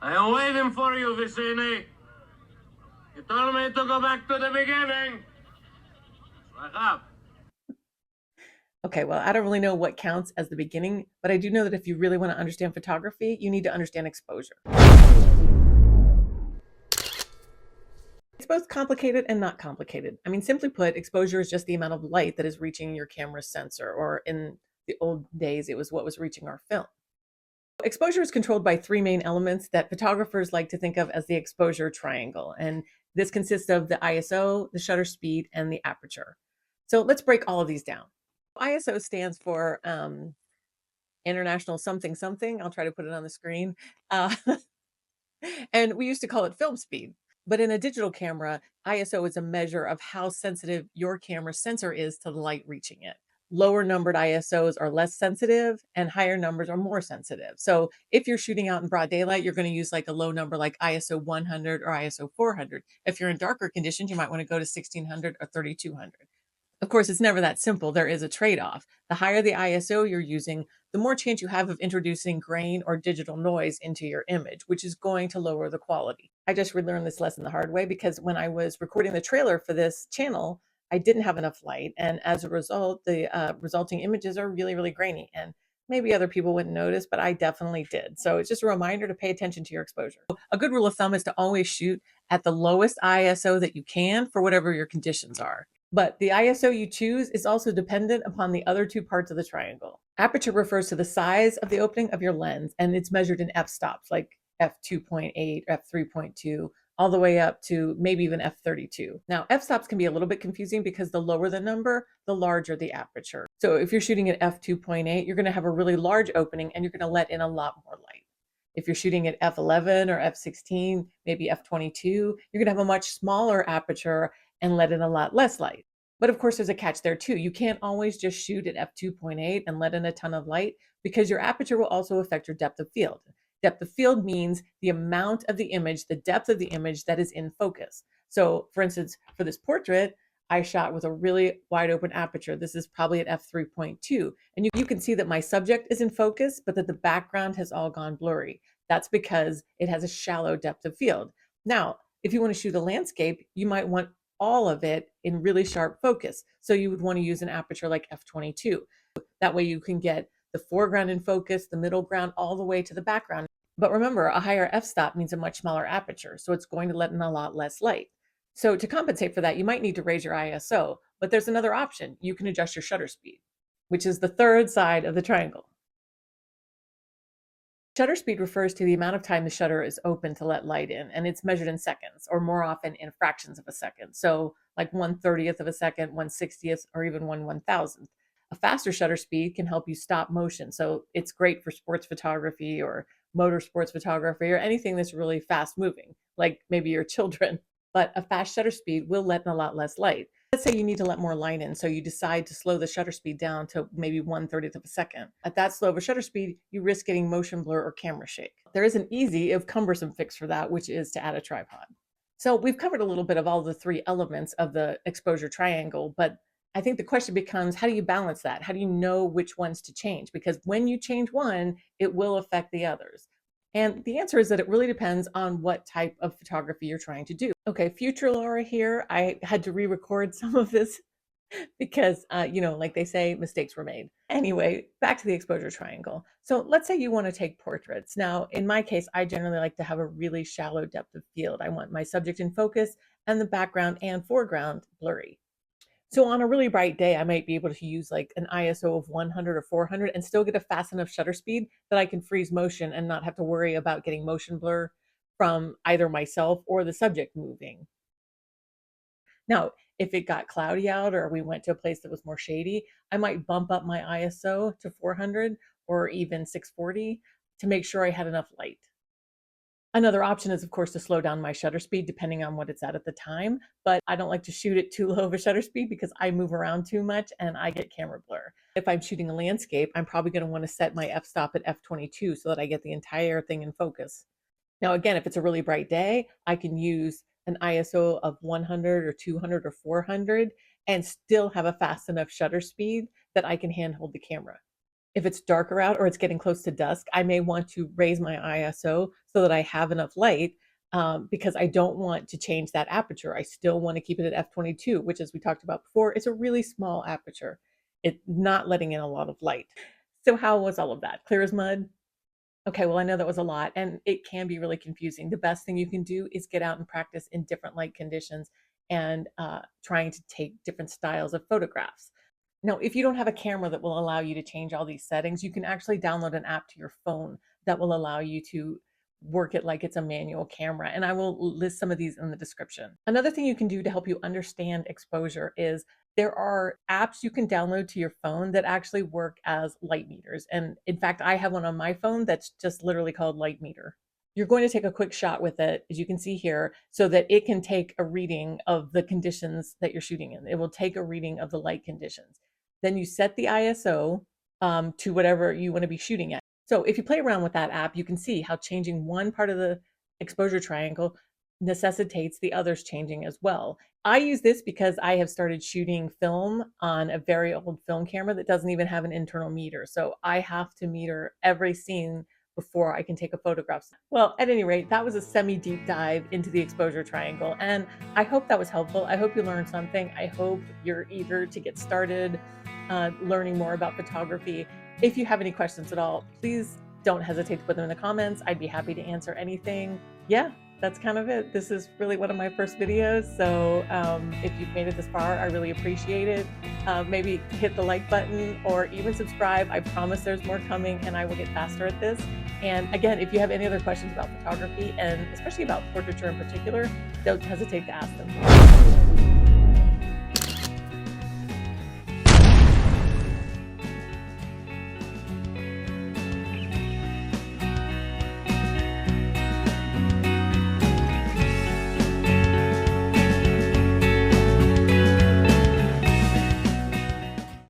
I am waiting for you, Vicini. You told me to go back to the beginning. Wake up. Okay, well, I don't really know what counts as the beginning, but I do know that if you really want to understand photography, you need to understand exposure. It's both complicated and not complicated. I mean, simply put, exposure is just the amount of light that is reaching your camera's sensor, or in the old days, it was what was reaching our film. Exposure is controlled by three main elements that photographers like to think of as the exposure triangle. And this consists of the ISO, the shutter speed, and the aperture. So let's break all of these down. ISO stands for International something something. I'll try to put it on the screen. Uh, and we used to call it film speed. But in a digital camera, ISO is a measure of how sensitive your camera sensor is to the light reaching it. Lower numbered ISOs are less sensitive and higher numbers are more sensitive. So if you're shooting out in broad daylight, you're going to use like a low number like ISO 100 or ISO 400. If you're in darker conditions, you might want to go to 1600 or 3200. Of course, it's never that simple. There is a trade-off. The higher the ISO you're using, the more chance you have of introducing grain or digital noise into your image, which is going to lower the quality. I just relearned this lesson the hard way because when I was recording the trailer for this channel, I didn't have enough light. And as a result, the resulting images are really, really grainy. And maybe other people wouldn't notice, but I definitely did. So it's just a reminder to pay attention to your exposure. A good rule of thumb is to always shoot at the lowest ISO that you can for whatever your conditions are. But the ISO you choose is also dependent upon the other two parts of the triangle. Aperture refers to the size of the opening of your lens, and it's measured in f-stops, like f2.8, f3.2, all the way up to maybe even f32. Now, f-stops can be a little bit confusing because the lower the number, the larger the aperture. So if you're shooting at f2.8, you're going to have a really large opening and you're going to let in a lot more light. If you're shooting at f11 or f16, maybe f22, you're going to have a much smaller aperture and let in a lot less light. But of course, there's a catch there too. You can't always just shoot at f2.8 and let in a ton of light because your aperture will also affect your depth of field. Depth of field means the amount of the image, the depth of the image that is in focus. So for instance, for this portrait, I shot with a really wide open aperture. This is probably at f3.2. And you can see that my subject is in focus, but that the background has all gone blurry. That's because it has a shallow depth of field. Now, if you want to shoot a landscape, you might want all of it in really sharp focus. So you would want to use an aperture like f22. That way you can get the foreground in focus, the middle ground, all the way to the background. But remember, a higher f-stop means a much smaller aperture, so it's going to let in a lot less light. So to compensate for that, you might need to raise your ISO, but there's another option. You can adjust your shutter speed, which is the third side of the triangle. Shutter speed refers to the amount of time the shutter is open to let light in, and it's measured in seconds, or more often in fractions of a second. So like 1/30th of a second, 1/60th, or even 1/1000th. A faster shutter speed can help you stop motion. So it's great for sports photography or motorsports photography or anything that's really fast moving, like maybe your children. But a fast shutter speed will let in a lot less light. Let's say you need to let more light in, so you decide to slow the shutter speed down to maybe 1/30th of a second. At that slow of a shutter speed, you risk getting motion blur or camera shake. There is an easy, if cumbersome fix for that, which is to add a tripod. So we've covered a little bit of all the three elements of the exposure triangle, but I think the question becomes, how do you balance that? How do you know which ones to change? Because when you change one, it will affect the others. And the answer is that it really depends on what type of photography you're trying to do. Okay, future Laura here. I had to re-record some of this because, like they say, mistakes were made. Anyway, back to the exposure triangle. So let's say you want to take portraits. Now, in my case, I generally like to have a really shallow depth of field. I want my subject in focus and the background and foreground blurry. So on a really bright day, I might be able to use like an ISO of 100 or 400 and still get a fast enough shutter speed that I can freeze motion and not have to worry about getting motion blur from either myself or the subject moving. Now, if it got cloudy out or we went to a place that was more shady, I might bump up my ISO to 400 or even 640 to make sure I had enough light. Another option is, of course, to slow down my shutter speed depending on what it's at the time, but I don't like to shoot at too low of a shutter speed because I move around too much and I get camera blur. If I'm shooting a landscape, I'm probably going to want to set my f-stop at f22 so that I get the entire thing in focus. Now, again, if it's a really bright day, I can use an ISO of 100 or 200 or 400 and still have a fast enough shutter speed that I can handhold the camera. If it's darker out or it's getting close to dusk, I may want to raise my ISO so that I have enough light, because I don't want to change that aperture. I still want to keep it at f22, which, as we talked about before, is a really small aperture. It's not letting in a lot of light. So how was all of that? Clear as mud? Okay, well, I know that was a lot, and it can be really confusing. The best thing you can do is get out and practice in different light conditions and trying to take different styles of photographs. Now, if you don't have a camera that will allow you to change all these settings, you can actually download an app to your phone that will allow you to work it like it's a manual camera. And I will list some of these in the description. Another thing you can do to help you understand exposure is there are apps you can download to your phone that actually work as light meters. And in fact, I have one on my phone that's just literally called Light Meter. You're going to take a quick shot with it, as you can see here, so that it can take a reading of the conditions that you're shooting in. It will take a reading of the light conditions. Then you set the ISO to whatever you want to be shooting at. So if you play around with that app, you can see how changing one part of the exposure triangle necessitates the others changing as well. I use this because I have started shooting film on a very old film camera that doesn't even have an internal meter. So I have to meter every scene before I can take a photograph. Well, at any rate, that was a semi-deep dive into the exposure triangle, and I hope that was helpful. I hope you learned something. I hope you're eager to get started learning more about photography. If you have any questions at all, please don't hesitate to put them in the comments. I'd be happy to answer anything. Yeah, that's kind of it. This is really one of my first videos, so if you've made it this far, I really appreciate it. Maybe hit the like button or even subscribe. I promise there's more coming and I will get faster at this. And again, if you have any other questions about photography, and especially about portraiture in particular, don't hesitate to ask them.